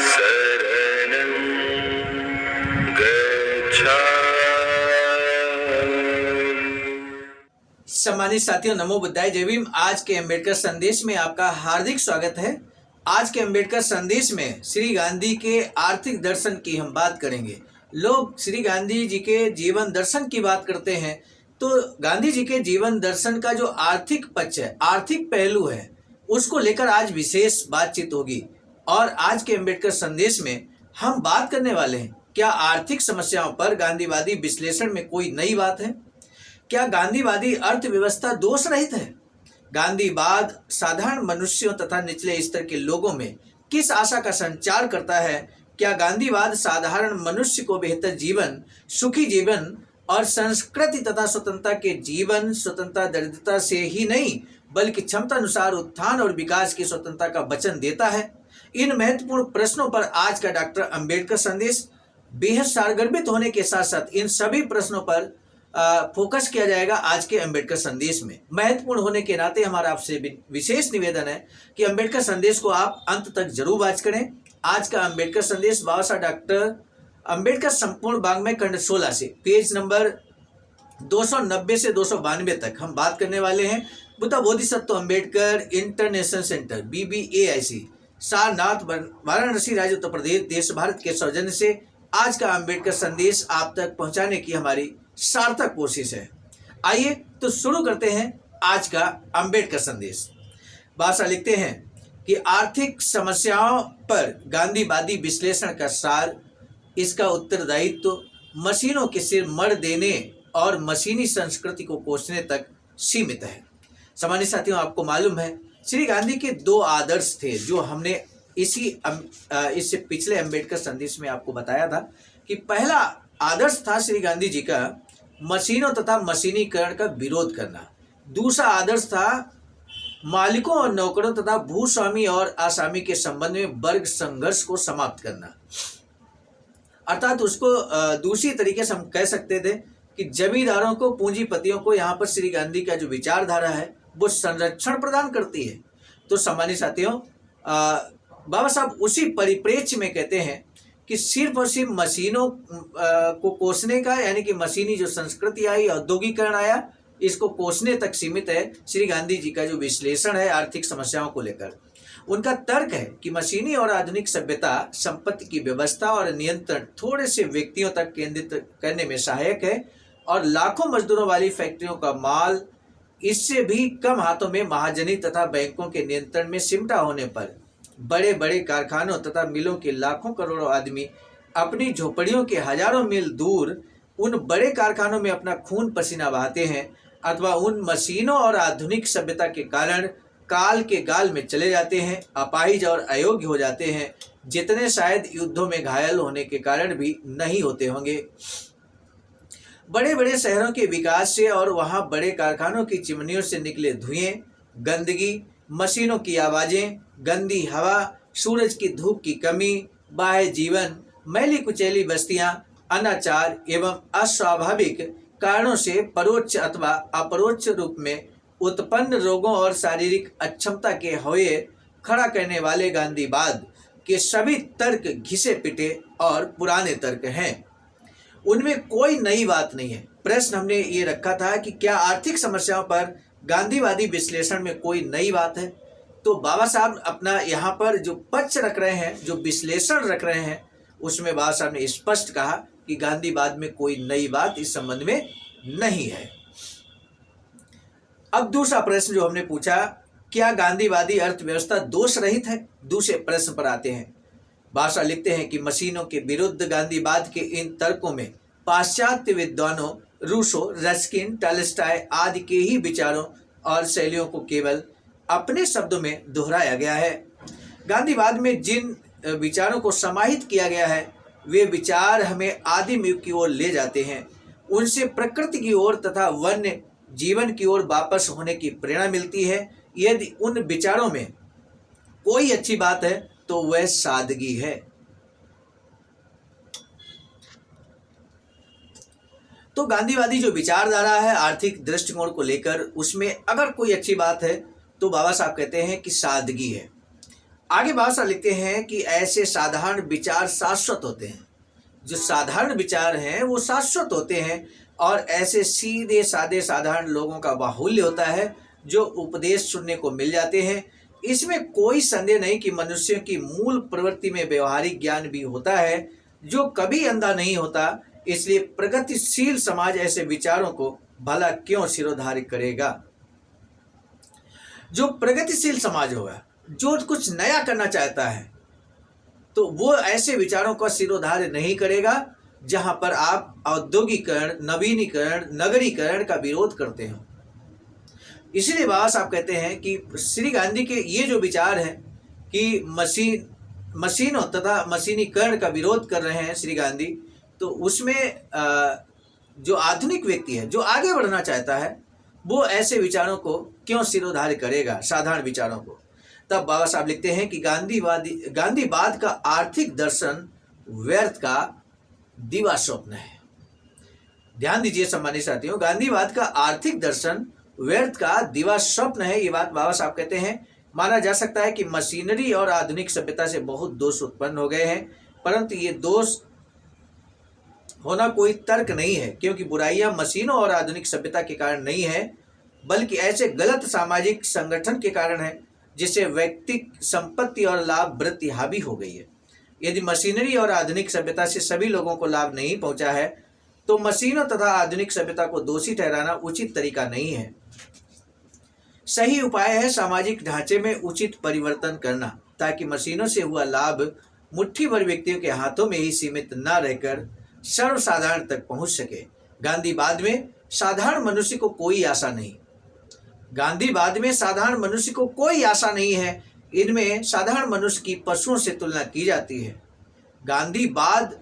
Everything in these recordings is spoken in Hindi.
शरणं गच्छामि। सम्मानित साथियों, नमो बुद्धाय, जय भीम। आज के अम्बेडकर संदेश में आपका हार्दिक स्वागत है। आज के अम्बेडकर संदेश में श्री गांधी के आर्थिक दर्शन की हम बात करेंगे। लोग श्री गांधी जी के जीवन दर्शन की बात करते हैं, तो गांधी जी के जीवन दर्शन का जो आर्थिक पक्ष है, आर्थिक पहलू है, उसको लेकर आज विशेष बातचीत होगी। और आज के अम्बेडकर संदेश में हम बात करने वाले हैं, क्या आर्थिक समस्याओं पर गांधीवादी विश्लेषण में कोई नई बात है? क्या गांधीवादी अर्थव्यवस्था दोष रहित है? गांधीवाद साधारण मनुष्यों तथा निचले स्तर के लोगों में किस आशा का संचार करता है? क्या गांधीवाद साधारण मनुष्य को बेहतर जीवन, सुखी जीवन और संस्कृति तथा स्वतंत्रता के जीवन, स्वतंत्रता दरिद्रता से ही नहीं बल्कि क्षमता अनुसार उत्थान और विकास की स्वतंत्रता का वचन देता है? इन महत्वपूर्ण प्रश्नों पर आज का डॉक्टर अंबेडकर संदेश बेहद सारगर्भित होने के साथ साथ इन सभी प्रश्नों पर फोकस किया जाएगा। आज के अंबेडकर संदेश में महत्वपूर्ण होने के नाते हमारा आपसे विशेष निवेदन है कि अंबेडकर संदेश को आप अंत तक जरूर वाच करें। आज का अंबेडकर संदेश बाबा साहब डॉक्टर अंबेडकर संपूर्ण वाङ्मय खंड 16 से पेज नंबर 290 से 292 तक हम बात करने वाले हैं। Buddha Bodhisattva Ambedkar international centre BBAIC Sarnath, Varanasi, राज्य उत्तर प्रदेश, देश भारत के सौजन्य से आज का अंबेडकर संदेश आप तक पहुंचाने की हमारी सार्थक कोशिश है। आइए तो शुरू करते हैं आज का अंबेडकर संदेश। भाषा लिखते हैं कि आर्थिक समस्याओं पर गांधीवादी विश्लेषण का सार, इसका उत्तरदायित्व मशीनों के सिर मर देने और मशीनी संस्कृति को कोसने तक सीमित है। सामान्य साथियों, आपको मालूम है श्री गांधी के दो आदर्श थे जो हमने इससे पिछले अंबेडकर संदेश में आपको बताया था कि पहला आदर्श था श्री गांधी जी का मशीनों तथा मशीनीकरण का विरोध करना। दूसरा आदर्श था मालिकों और नौकरों तथा भूस्वामी और आसामी के संबंध में वर्ग संघर्ष को समाप्त करना। अर्थात उसको दूसरी तरीके से हम कह सकते थे कि जमींदारों को, पूंजीपतियों को यहाँ पर श्री गांधी का जो विचारधारा है वो संरक्षण प्रदान करती है। तो सामान्य साथियों, बाबा साहब उसी परिप्रेक्ष्य में कहते हैं कि सिर्फ और सिर्फ मशीनों को कोसने का, यानी कि मशीनी जो संस्कृति आई, औद्योगिकरण आया, इसको कोसने तक सीमित है श्री गांधी जी का जो विश्लेषण है आर्थिक समस्याओं को लेकर। उनका तर्क है कि मशीनी और आधुनिक सभ्यता संपत्ति की व्यवस्था और नियंत्रण थोड़े से व्यक्तियों तक केंद्रित करने में सहायक है और लाखों मजदूरों वाली फैक्ट्रियों का माल इससे भी कम हाथों में महाजनी तथा बैंकों के नियंत्रण में सिमटा होने पर बड़े बड़े कारखानों तथा मिलों के लाखों करोड़ों आदमी अपनी झोपड़ियों के हजारों मील दूर उन बड़े कारखानों में अपना खून पसीना बहाते हैं अथवा उन मशीनों और आधुनिक सभ्यता के कारण काल के गाल में चले जाते हैं, अपाहिज और अयोग्य हो जाते हैं, जितने शायद युद्धों में घायल होने के कारण भी नहीं होते होंगे। बड़े बड़े शहरों के विकास से और वहां बड़े कारखानों की चिमनियों से निकले धुएं, गंदगी, मशीनों की आवाजें, गंदी हवा, सूरज की धूप की कमी, बाह्य जीवन, मैली कुचैली बस्तियां, अनाचार एवं अस्वाभाविक कारणों से परोक्ष अथवा अपरोक्ष रूप में उत्पन्न रोगों और शारीरिक अक्षमता के हौये खड़ा करने वाले गांधीवाद के सभी तर्क घिसे पिटे और पुराने तर्क हैं। उनमें कोई नई बात नहीं है। प्रश्न हमने ये रखा था कि क्या आर्थिक समस्याओं पर गांधीवादी विश्लेषण में कोई नई बात है? तो बाबा साहब अपना यहाँ पर जो पक्ष रख रहे हैं, जो विश्लेषण रख रहे हैं, उसमें बाबा साहब ने स्पष्ट कहा कि गांधीवाद में कोई नई बात इस संबंध में नहीं है। अब दूसरा प्रश्न जो हमने पूछा, क्या गांधीवादी अर्थव्यवस्था दोष रहित है? दूसरे प्रश्न पर आते हैं। भाषा लिखते हैं कि मशीनों के विरुद्ध गांधीवाद के इन तर्कों में पाश्चात्य विद्वानों रूसो, रस्किन, टॉलस्टॉय आदि के ही विचारों और शैलियों को केवल अपने शब्दों में दोहराया गया है। गांधीवाद में जिन विचारों को समाहित किया गया है वे विचार हमें आदिम युग की ओर ले जाते हैं। उनसे प्रकृति की ओर तथा वन्य जीवन की ओर वापस होने की प्रेरणा मिलती है। यदि उन विचारों में कोई अच्छी बात है तो वह सादगी है। तो गांधीवादी जो विचारधारा है आर्थिक दृष्टिकोण को लेकर, उसमें अगर कोई अच्छी बात है तो बाबा साहब कहते हैं कि सादगी है। आगे भाषा लिखते हैं कि ऐसे साधारण विचार शाश्वत होते हैं। जो साधारण विचार हैं वो शाश्वत होते हैं और ऐसे सीधे साधे साधारण लोगों का बाहुल्य होता है जो उपदेश सुनने को मिल जाते हैं। इसमें कोई संदेह नहीं कि मनुष्यों की मूल प्रवृत्ति में व्यवहारिक ज्ञान भी होता है जो कभी अंधा नहीं होता। इसलिए प्रगतिशील समाज ऐसे विचारों को भला क्यों सिरोधार्य करेगा। जो प्रगतिशील समाज होगा, जो कुछ नया करना चाहता है, तो वो ऐसे विचारों का सिरोधार्य नहीं करेगा जहां पर आप औद्योगिकरण, नवीनीकरण, नगरीकरण का विरोध करते हो। इसीलिए बाबा साहब कहते हैं कि श्री गांधी के ये जो विचार हैं कि मशीनों तथा मशीनीकरण का विरोध कर रहे हैं श्री गांधी, तो उसमें जो आधुनिक व्यक्ति है, जो आगे बढ़ना चाहता है, वो ऐसे विचारों को क्यों सिरोधार्य करेगा, साधारण विचारों को। तब बाबा साहब लिखते हैं कि गांधीवाद का आर्थिक दर्शन व्यर्थ का दिवा स्वप्न है। ध्यान दीजिए सम्मानित साथियों, गांधीवाद का आर्थिक दर्शन व्यर्थ का दिवा स्वप्न है। ये बात बाबा साहब कहते हैं। माना जा सकता है कि मशीनरी और आधुनिक सभ्यता से बहुत दोष उत्पन्न हो गए हैं, परंतु ये दोष होना कोई तर्क नहीं है, क्योंकि बुराइयां मशीनों और आधुनिक सभ्यता के कारण नहीं है, बल्कि ऐसे गलत सामाजिक संगठन के कारण है जिससे व्यक्तिक संपत्ति और लाभ वृत्ति हावी हो गई है। यदि मशीनरी और आधुनिक सभ्यता से सभी लोगों को लाभ नहीं पहुंचा है तो मशीनों तथा आधुनिक सभ्यता को दोषी ठहराना उचित तरीका नहीं है। सही उपाय है सामाजिक ढांचे में उचित परिवर्तन करना, ताकि मशीनों से हुआ लाभ मुट्ठी भर व्यक्तियों के हाथों में ही सीमित न रहकर सर्वसाधारण तक पहुंच सके। गांधीवाद में साधारण मनुष्य को कोई आशा नहीं। गांधीवाद में साधारण मनुष्य को कोई आशा नहीं है। इनमें साधारण मनुष्य की पशुओं से तुलना की जाती है। गांधीवाद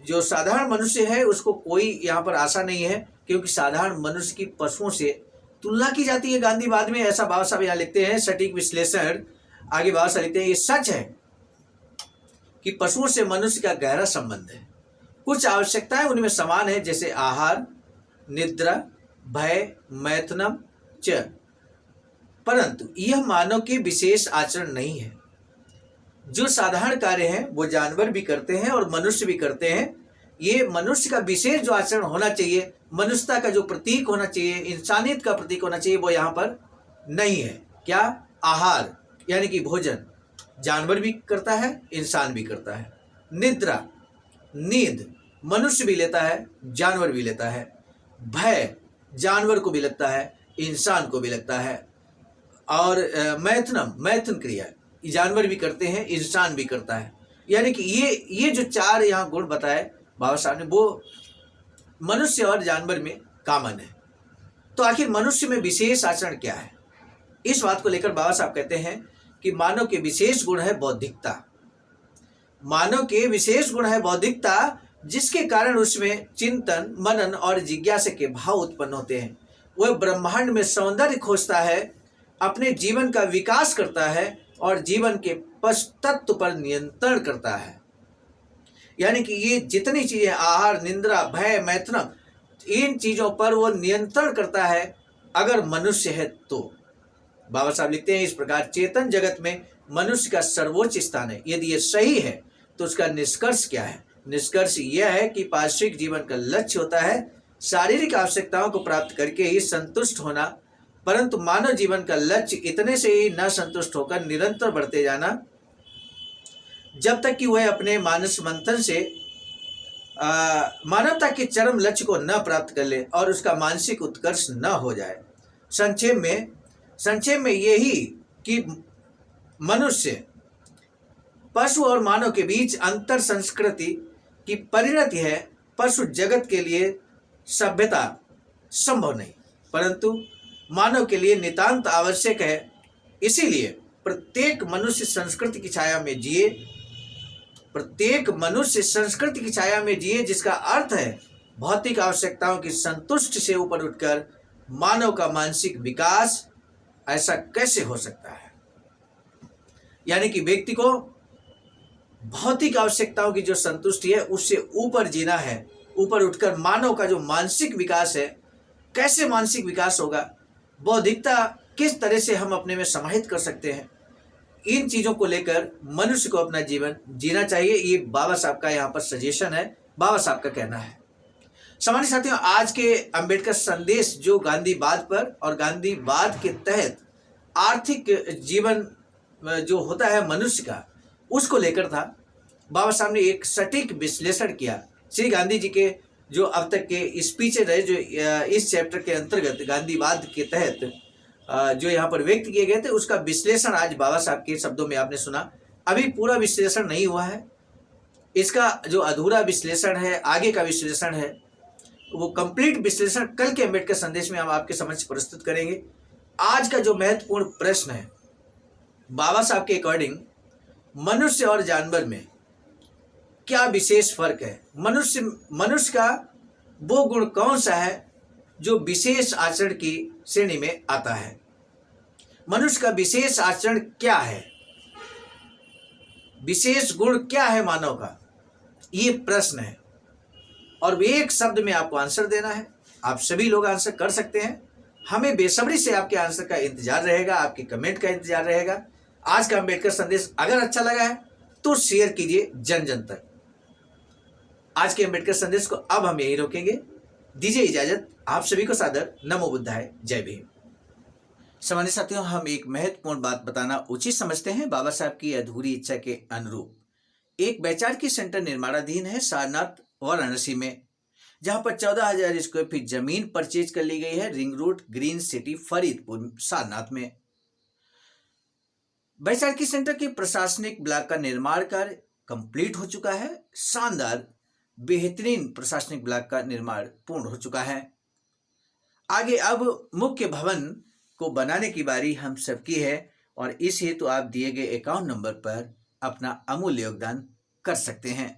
जो साधारण मनुष्य है उसको कोई यहाँ पर आशा नहीं है, क्योंकि साधारण मनुष्य की पशुओं से तुलना की जाती है गांधीवाद में। ऐसा बाबा साहब यहाँ लिखते हैं। सटीक विश्लेषण आगे बाबा साहब लिखते हैं, ये सच है कि पशुओं से मनुष्य का गहरा संबंध है। कुछ आवश्यकताएं उनमें समान है, जैसे आहार, निद्रा, भय, मैथुनम च, परंतु यह मानव के विशेष आचरण नहीं है। जो साधारण कार्य हैं वो जानवर भी करते हैं और मनुष्य भी करते हैं। ये मनुष्य का विशेष जो आचरण होना चाहिए, मनुष्यता का जो प्रतीक होना चाहिए, इंसानियत का प्रतीक होना चाहिए, वो यहाँ पर नहीं है। क्या? आहार यानी कि भोजन जानवर भी करता है, इंसान भी करता है। निद्रा, नींद मनुष्य भी लेता है, जानवर भी लेता है। भय जानवर को भी लगता है, इंसान को भी लगता है। और मैथुन क्रिया जानवर भी करते हैं, इंसान भी करता है। यानी कि ये जो चार यहाँ गुण बताए बाबा साहब ने, वो मनुष्य और जानवर में कॉमन है। तो आखिर मनुष्य में विशेष आचरण क्या है? इस बात को लेकर बाबा साहब कहते हैं कि मानव के विशेष गुण है बौद्धिकता। मानव के विशेष गुण है बौद्धिकता, जिसके कारण उसमें चिंतन, मनन और जिज्ञासा के भाव उत्पन्न होते हैं। वह ब्रह्मांड में सौंदर्य खोजता है, अपने जीवन का विकास करता है और जीवन के पश तत्व पर नियंत्रण करता है। यानी कि ये जितनी चीजें, आहार, निद्रा, भय, मैथुन, इन चीजों पर वो नियंत्रण करता है अगर मनुष्य है तो। बाबा साहब लिखते हैं, इस प्रकार चेतन जगत में मनुष्य का सर्वोच्च स्थान है। यदि ये सही है तो उसका निष्कर्ष क्या है? निष्कर्ष यह है कि पार्श्विक जीवन का लक्ष्य होता है शारीरिक आवश्यकताओं को प्राप्त करके ही संतुष्ट होना, परंतु मानव जीवन का लक्ष्य इतने से ही न संतुष्ट होकर निरंतर बढ़ते जाना, जब तक कि वह अपने मानस मंथन से मानवता के चरम लक्ष्य को न प्राप्त कर ले और उसका मानसिक उत्कर्ष न हो जाए। संक्षेप में यही कि मनुष्य, पशु और मानव के बीच अंतर संस्कृति की परिणति है। पशु जगत के लिए सभ्यता संभव नहीं, परंतु मानव के लिए नितांत आवश्यक है। इसीलिए प्रत्येक मनुष्य संस्कृति की छाया में जिए, प्रत्येक मनुष्य संस्कृति की छाया में जिए, जिसका अर्थ है भौतिक आवश्यकताओं की संतुष्टि से ऊपर उठकर मानव का मानसिक विकास। ऐसा कैसे हो सकता है? यानी कि व्यक्ति को भौतिक आवश्यकताओं की जो संतुष्टि है उससे ऊपर जीना है, ऊपर उठकर मानव का जो मानसिक विकास है, कैसे मानसिक विकास होगा? बौद्धिकता किस तरह से हम अपने में समाहित कर सकते हैं? इन चीज़ों को लेकर मनुष्य को अपना जीवन जीना चाहिए। ये बाबा साहब का यहाँ पर सजेशन है, बाबा साहब का कहना है। सामान्य साथियों, आज के अंबेडकर संदेश जो गांधीवाद पर और गांधीवाद के तहत आर्थिक जीवन जो होता है मनुष्य का, उसको लेकर था। बाबा साहब ने एक सटीक विश्लेषण किया। श्री गांधी जी के जो अब तक के स्पीचेज रहे, जो इस चैप्टर के अंतर्गत गांधीवाद के तहत जो यहाँ पर व्यक्त किए गए थे, उसका विश्लेषण आज बाबा साहब के शब्दों में आपने सुना। अभी पूरा विश्लेषण नहीं हुआ है, इसका जो अधूरा विश्लेषण है, आगे का विश्लेषण है, वो कंप्लीट विश्लेषण कल के अंबेडकर संदेश में हम आपके समक्ष प्रस्तुत करेंगे। आज का जो महत्वपूर्ण प्रश्न है, बाबा साहब के अकॉर्डिंग मनुष्य और जानवर में क्या विशेष फर्क है? मनुष्य का वो गुण कौन सा है जो विशेष आचरण की श्रेणी में आता है? मनुष्य का विशेष आचरण क्या है? विशेष गुण क्या है मानव का? ये प्रश्न है और एक शब्द में आपको आंसर देना है। आप सभी लोग आंसर कर सकते हैं। हमें बेसब्री से आपके आंसर का इंतजार रहेगा, आपके कमेंट का इंतजार रहेगा। आज का अंबेडकर संदेश अगर अच्छा लगा है तो शेयर कीजिए जन जन तक। आज के अंबेडकर संदेश को अब हम यही रोकेंगे। दीजिए इजाजत। आप सभी को सादर नमो बुद्धाय, जय भीम। सामान्य साथियों, हम एक महत्वपूर्ण बात बताना उचित समझते हैं। बाबा साहब की अधूरी इच्छा के अनुरूप एक वैचारिक सेंटर निर्माणाधीन है सारनाथ वाराणसी में, जहां पर 14,000 स्क्वायर फीट जमीन परचेज कर ली गई है ring road green city Faridpur Sarnath में। वैचारिक सेंटर के प्रशासनिक ब्लॉक का निर्माण कार्य कंप्लीट हो चुका है। शानदार बेहतरीन प्रशासनिक ब्लॉक का निर्माण पूर्ण हो चुका है। आगे अब मुख्य भवन को बनाने की बारी हम सबकी है और इस हेतु आप दिए गए अकाउंट नंबर पर अपना अमूल्य योगदान कर सकते हैं।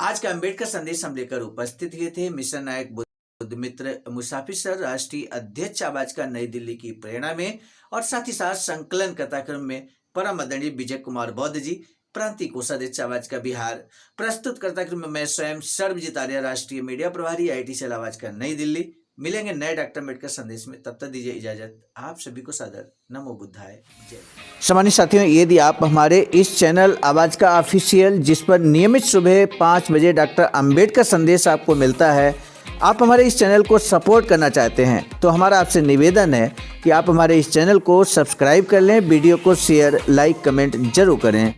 आज का अंबेडकर संदेश हम लेकर उपस्थित हुए थे मिशन नायक बुद्ध मित्र मुसाफिर सर, राष्ट्रीय अध्यक्ष आवाज का नई दिल्ली की प्रेरणा में, और साथ ही साथ संकलन कथाक्रम में परम आदरणीय विजय कुमार बौद्ध जी, प्रांतीय कोषाध्यक्ष आवाज का बिहार। प्रस्तुत कथाक्रम में मैं स्वयं सर्वजीत आर्य, राष्ट्रीय मीडिया प्रभारी, IT सेल आवाज का नई दिल्ली। मिलेंगे नए डॉक्टर अम्बेडकर संदेश में, तब तक दीजिए इजाजत। आप सभी को सादर नमो बुद्धाय, जय। सामान्य साथियों, यदि आप हमारे इस चैनल आवाज का ऑफिशियल, जिस पर नियमित सुबह 5 बजे डॉक्टर अम्बेडकर संदेश आपको मिलता है, आप हमारे इस चैनल को सपोर्ट करना चाहते हैं तो हमारा आपसे निवेदन है कि आप हमारे इस चैनल को सब्सक्राइब कर लें, वीडियो को शेयर, लाइक, कमेंट जरूर करें।